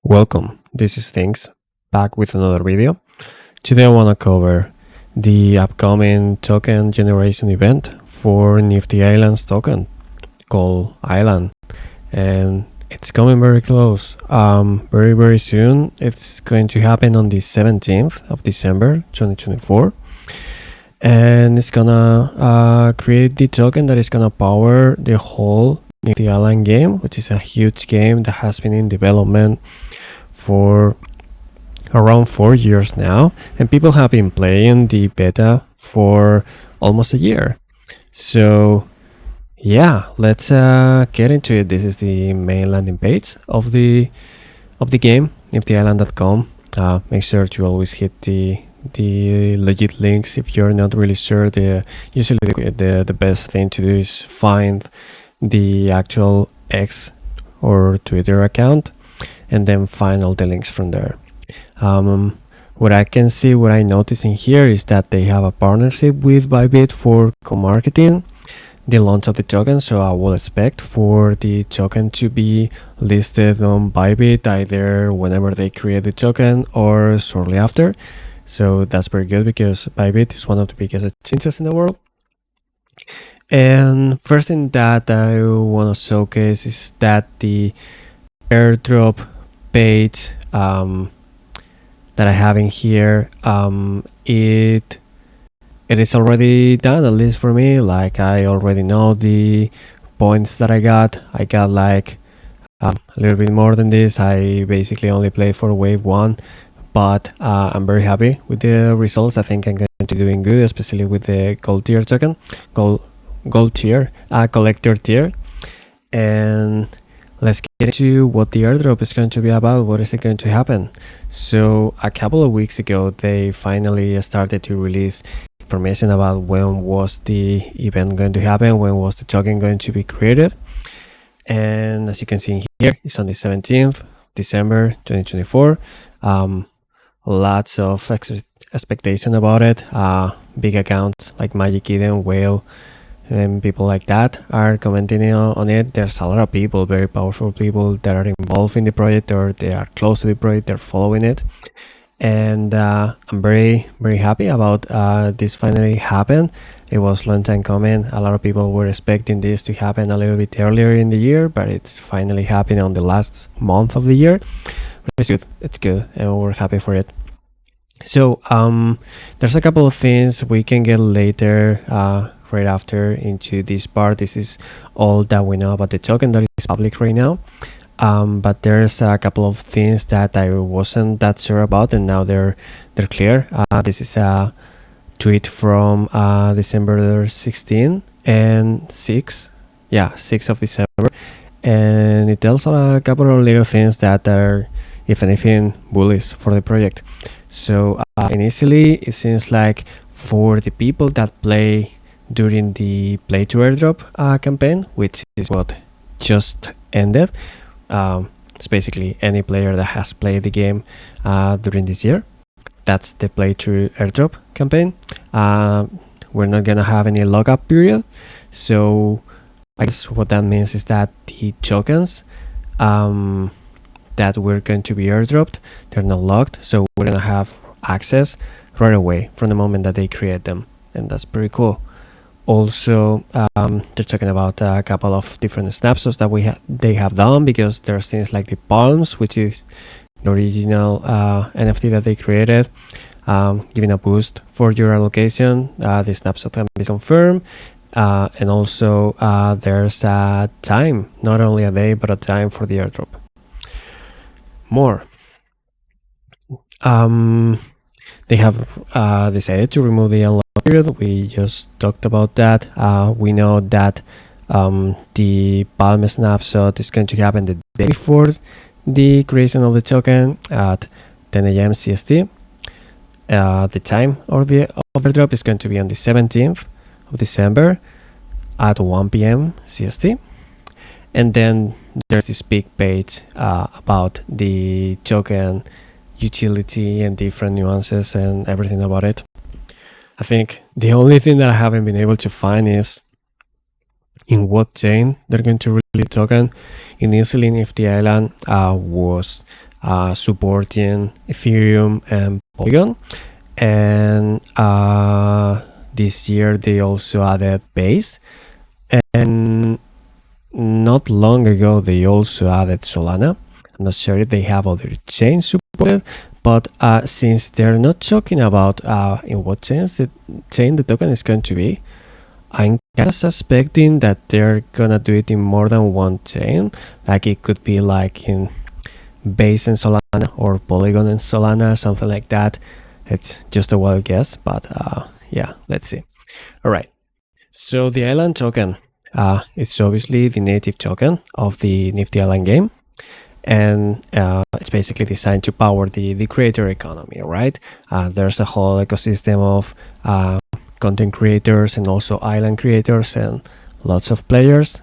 Welcome, this is Things, back with another video. Today I want to cover the upcoming token generation event for Nifty Island's token called Island, and it's coming very close, very soon. It's going to happen on the 17th of December 2024, and it's gonna create the token that is gonna power the whole Nifty Island game, which is a huge game that has been in development for around 4 years now, and people have been playing the beta for almost a year. So yeah, let's get into it. This is the main landing page of the game, niftyisland.com. Make sure to always hit the legit links if you're not really sure. Usually the best thing to do is find the actual X or Twitter account and then find all the links from there. What I can see, what I notice in here is that they have a partnership with Bybit for co-marketing the launch of the token. So I will expect for the token to be listed on Bybit either whenever they create the token or shortly after. So that's very good because Bybit is one of the biggest exchanges in the world. And first thing that I want to showcase is that the airdrop page that I have in here, it is already done, at least for me. Like, I already know the points that I got like a little bit more than this. I basically only played for wave 1, but I'm very happy with the results. I think I'm going to be doing good, especially with the gold tier token, gold tier, collector tier. And let's get into what the airdrop is going to be about. What is it going to happen? So a couple of weeks ago, they finally started to release information about when was the event going to happen, when was the token going to be created. And as you can see here, it's on the 17th December 2024. Lots of expectation about it. Big accounts like Magic Eden, Whale, and people like that are commenting on it. There's a lot of people, very powerful people that are involved in the project, or they are close to the project, they're following it. And I'm very happy about this finally happened. It was a long time coming. A lot of people were expecting this to happen a little bit earlier in the year, but it's finally happening on the last month of the year. It's good, and we're happy for it. So there's a couple of things we can get later, right after, into this part. This is all that we know about the token that is public right now, but there's a couple of things that I wasn't that sure about, and now they're clear. This is a tweet from December 16 and 6 of December, and it tells a couple of little things that are, if anything, bullish for the project. So initially, it seems like for the people that play during the play to airdrop campaign, which is what just ended, it's basically any player that has played the game during this year. That's the play to airdrop campaign. We're not gonna have any lockup period, so I guess what that means is that the tokens that we're going to be airdropped, they're not locked, so we're gonna have access right away from the moment that they create them, and that's pretty cool. Also, they're talking about a couple of different snapshots that they have done, because there's things like the palms, which is the original NFT that they created, giving a boost for your allocation. The snapshot can be confirmed, and also there's a time, not only a day, but a time for the airdrop. More. They have decided to remove the unlock period. We just talked about that. We know that the Palm snapshot is going to happen the day before the creation of the token at 10 a.m. CST. The time of the airdrop is going to be on the 17th of December at 1 p.m. CST. And then there's this big page about the token utility and different nuances and everything about it. I think the only thing that I haven't been able to find is in what chain they're going to release the token. Initially, Nifty Island was supporting Ethereum and Polygon. And this year they also added Base, and not long ago they also added Solana. I'm not sure if they have other chains supported, but since they're not talking about in what chain the token is going to be, I'm kind of suspecting that they're gonna do it in more than one chain. Like it could be like in Base and Solana or Polygon and Solana, something like that. It's just a wild guess, but yeah, let's see. All right, so the Island token is obviously the native token of the Nifty Island game, and it's basically designed to power the creator economy, right? There's a whole ecosystem of content creators and also island creators and lots of players,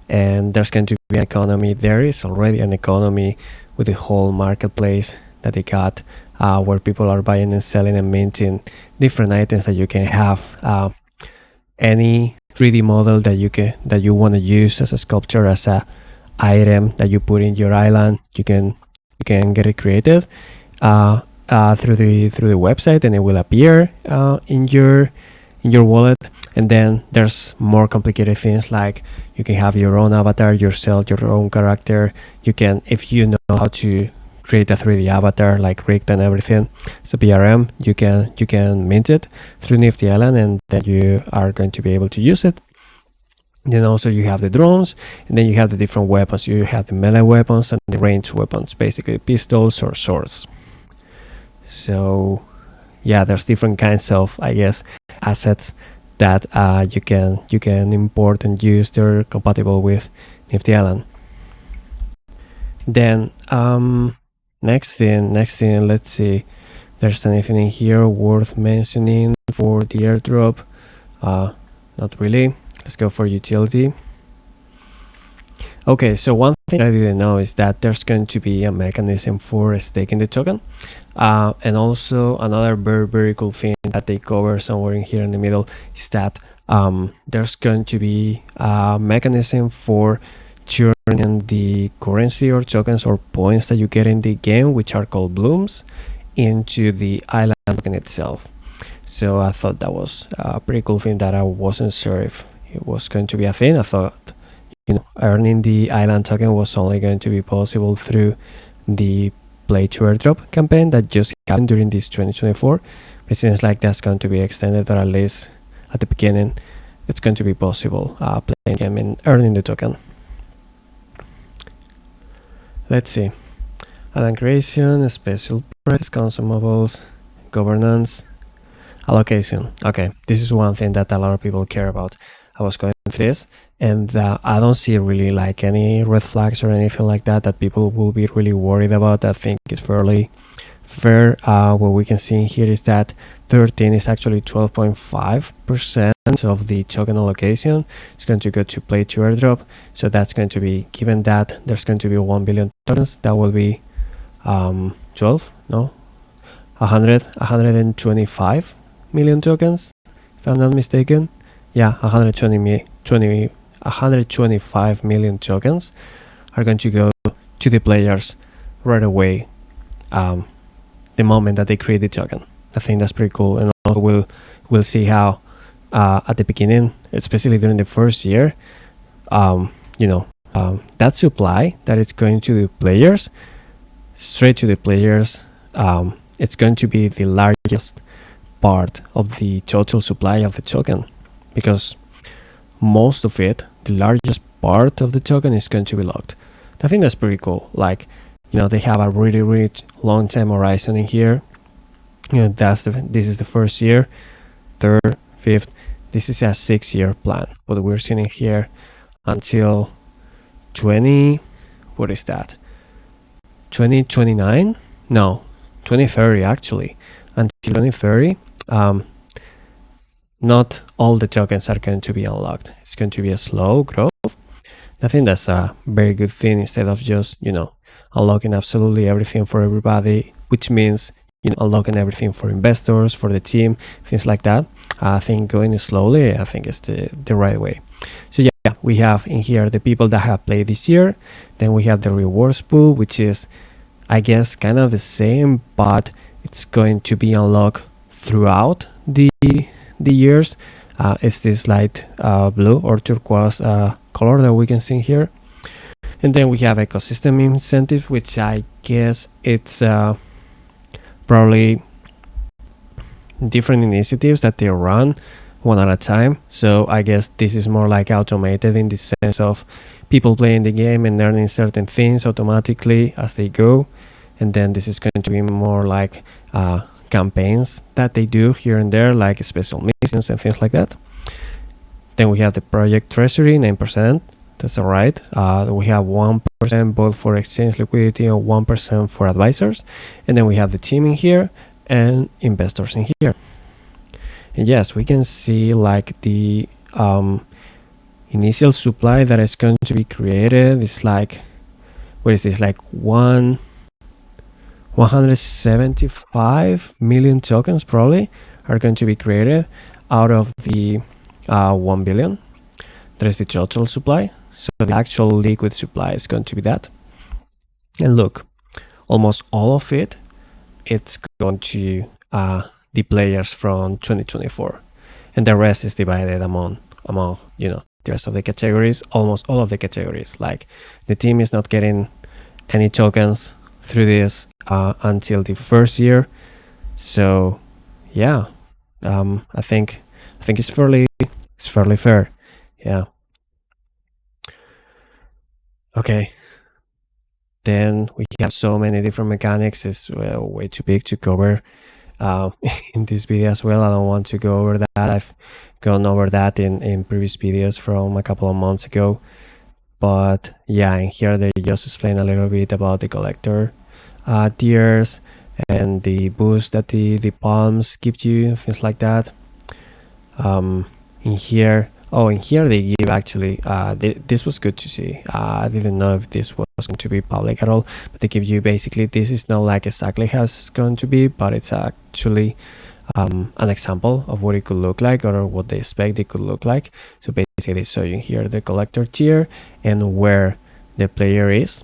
and there's going to be an economy. There is already an economy with the whole marketplace that they got, where people are buying and selling and minting different items that you can have. Any 3D model that you want to use as a sculpture, as a item that you put in your island, you can get it created through the website, and it will appear in your wallet. And then there's more complicated things, like you can have your own avatar yourself, your own character. You can, if you know how to create a 3D avatar, like rigged and everything, so PRM, you can mint it through Nifty Island, and then you are going to be able to use it. Then also you have the drones, and then you have the different weapons. You have the melee weapons and the ranged weapons, basically pistols or swords. So yeah, there's different kinds of, I guess, assets that you can import and use. They're compatible with Nifty Island. Then next thing, let's see, there's anything in here worth mentioning for the airdrop? Not really. Let's go for utility. Okay, so one thing I didn't know is that there's going to be a mechanism for staking the token, and also another very cool thing that they cover somewhere in here in the middle is that there's going to be a mechanism for turning the currency or tokens or points that you get in the game, which are called blooms, into the island token itself. So I thought that was a pretty cool thing that I wasn't sure if it was going to be a thing. I thought, earning the island token was only going to be possible through the play to airdrop campaign that just happened during this 2024. But it seems like that's going to be extended, or at least at the beginning it's going to be possible playing game and earning the token. Let's see. Island creation, special price, consumables, governance, allocation. Okay, this is one thing that a lot of people care about. I was going through this, and I don't see really like any red flags or anything like that people will be really worried about. I think it's fairly fair. What we can see here is that 13 is actually 12.5% of the token allocation. It's going to go to play to airdrop. So that's going to be, given that there's going to be 1 billion tokens, that will be 125 million tokens, if I'm not mistaken. Yeah, 125 million tokens are going to go to the players right away, the moment that they create the token. I think that's pretty cool, and also we'll see how at the beginning, especially during the first year, that supply that is going to the players, straight to the players, it's going to be the largest part of the total supply of the token, because most of it, the largest part of the token, is going to be locked. I think that's pretty cool. Like, they have a really long time horizon in here. This is the first year, third, fifth. This is a 6-year plan. What we're seeing here until 2029? No, 2030 actually. Until 2030. Not all the tokens are going to be unlocked. It's going to be a slow growth. I think that's a very good thing, instead of just, unlocking absolutely everything for everybody, which means, unlocking everything for investors, for the team, things like that. I think going slowly, I think is the right way. So yeah, we have in here the people that have played this year. Then we have the rewards pool, which is I guess kind of the same, but it's going to be unlocked throughout the years. It's this light blue or turquoise color that we can see here. And then we have ecosystem incentives, which I guess it's probably different initiatives that they run one at a time. So I guess this is more like automated in the sense of people playing the game and learning certain things automatically as they go. And then this is going to be more like campaigns that they do here and there, like special missions and things like that. Then we have the project treasury, 9%. That's all right. We have 1% both for exchange liquidity and 1% for advisors. And then we have the team in here and investors in here. And yes, we can see like the initial supply that is going to be created is like, what is this, like 175 million tokens probably are going to be created out of the 1 billion. That is the total supply. So the actual liquid supply is going to be that. And look, almost all of it, it's going to the players from 2024, and the rest is divided among you know, the rest of the categories. Almost all of the categories, like the team is not getting any tokens through this until the first year. So yeah, I think it's fairly fair. Yeah. Okay, then we have so many different mechanics. It's way too big to cover in this video as well. I don't want to go over that. I've gone over that in previous videos from a couple of months ago. But yeah, in here they just explain a little bit about the collector tiers and the boost that the palms give you, things like that. In here they give actually this was good to see. I didn't know if this was going to be public at all, but they give you basically, this is not like exactly how it's going to be, but it's actually an example of what it could look like or what they expect it could look like. So basically they show you here the collector tier and where the player is.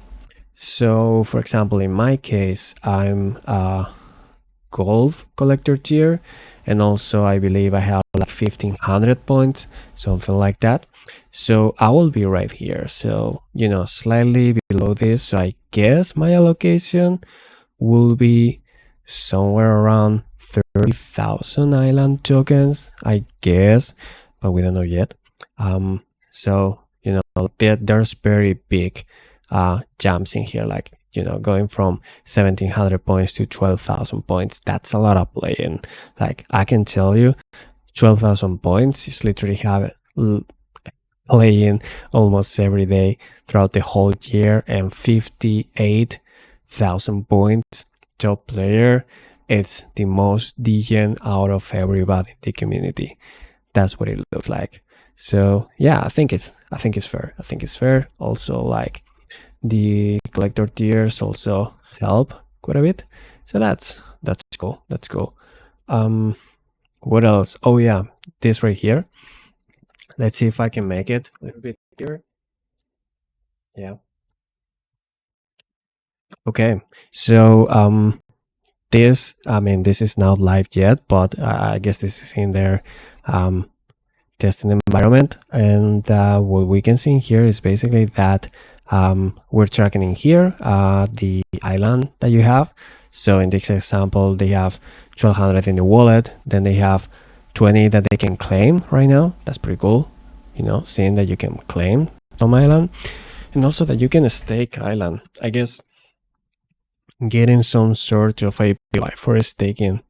So for example, in my case, I'm gold collector tier, and also I believe I have like 1500 points, something like that. So I will be right here, so you know, slightly below this. So I guess my allocation will be somewhere around 30,000 island tokens, I guess, but we don't know yet. So you know, there's very big jumps in here, like, you know, going from 1700 points to 12,000 points. That's a lot of playing. Like, I can tell you 12,000 points is literally playing almost every day throughout the whole year, and 58,000 points top player. It's the most degen out of everybody in the community. That's what it looks like. So yeah, I think it's fair. I think it's fair. Also, like, the collector tiers also help quite a bit. So that's cool. That's cool. What else? Oh yeah, this right here. Let's see if I can make it a little bit bigger. Yeah. Okay. So this, I mean, this is not live yet, but I guess this is in their testing environment. And what we can see here is basically that we're tracking in here the island that you have. So in this example, they have 1200 in the wallet, then they have 20 that they can claim right now. That's pretty cool, you know, seeing that you can claim some island, and also that you can stake island. I guess getting some sort of API for staking.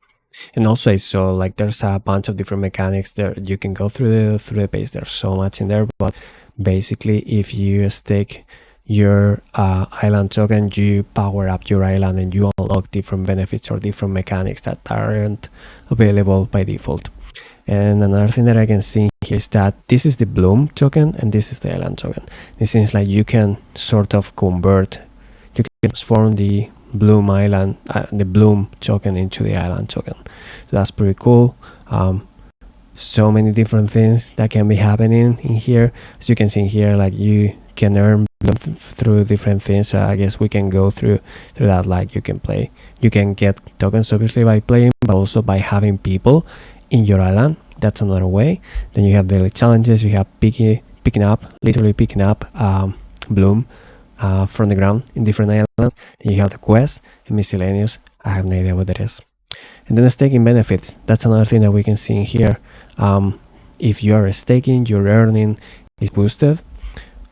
And also I saw like there's a bunch of different mechanics there. You can go through the page. There's so much in there, but basically if you stake your island token, you power up your island and you unlock different benefits or different mechanics that aren't available by default. And another thing that I can see here is that this is the Bloom token and this is the island token. It seems like you can sort of convert, you can transform the Bloom island, the Bloom token into the island token. So that's pretty cool. So many different things that can be happening in here. As you can see here, like you can earn through different things. So I guess we can go through that. Like you can get tokens obviously by playing, but also by having people in your island. That's another way. Then you have daily challenges. You have literally picking up bloom from the ground in different islands. Then you have the quest and miscellaneous. I have no idea what that is. And then the staking benefits. That's another thing that we can see in here. If you are staking, your earning is boosted.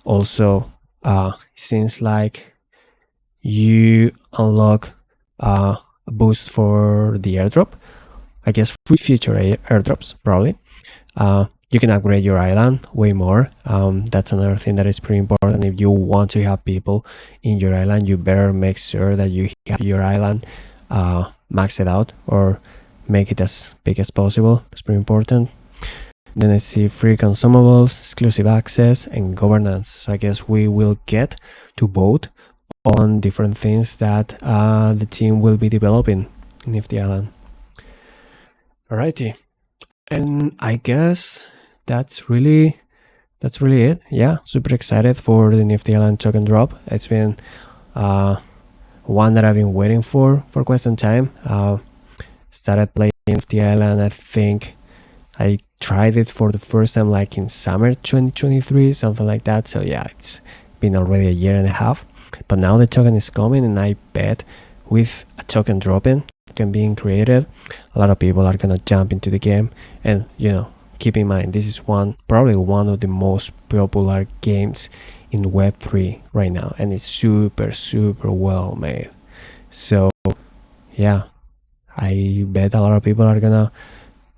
Also, seems like you unlock a boost for the airdrop. I guess free future airdrops probably. You can upgrade your island way more. That's another thing that is pretty important. If you want to have people in your island, you better make sure that you have your island max it out or make it as big as possible. That's pretty important. Then I see free consumables, exclusive access, and governance. So I guess we will get to vote on different things that the team will be developing in Nifty Island. Alrighty, and I guess that's really it. Yeah, super excited for the Nifty Island token drop. It's been one that I've been waiting for quite some time. Started playing Nifty Island, I think I tried it for the first time like in summer 2023, something like that. So yeah, it's been already a year and a half, but now the token is coming, and I bet with a token dropping, token being created, a lot of people are gonna jump into the game. And keep in mind, this is probably one of the most popular games in Web3 right now, and it's super well made. So yeah, I bet a lot of people are gonna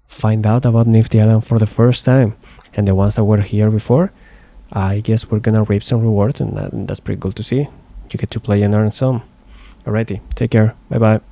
find out about Nifty Island for the first time, and the ones that were here before, I guess we're gonna reap some rewards, and that's pretty cool to see. You get to play and earn some. Alrighty, take care, bye bye.